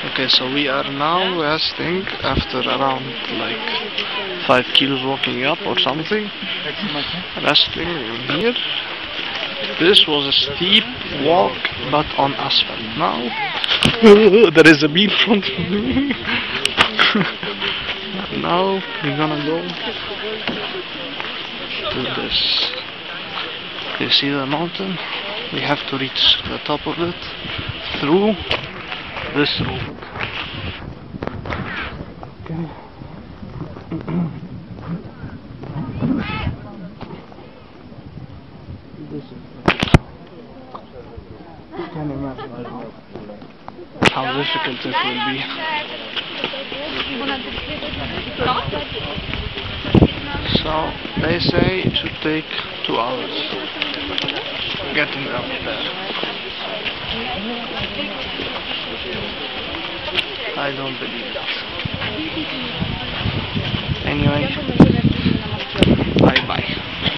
Okay, so we are now resting after around like 5 kilos walking up or something. Resting here. This was a steep walk, but on asphalt. Now there is a bee in front of me. Now we're gonna go to this. You see the mountain? We have to reach the top of it through this road. Okay. This is. You can imagine how difficult it will be. So they say it should take 2 hours getting up there. I don't believe it.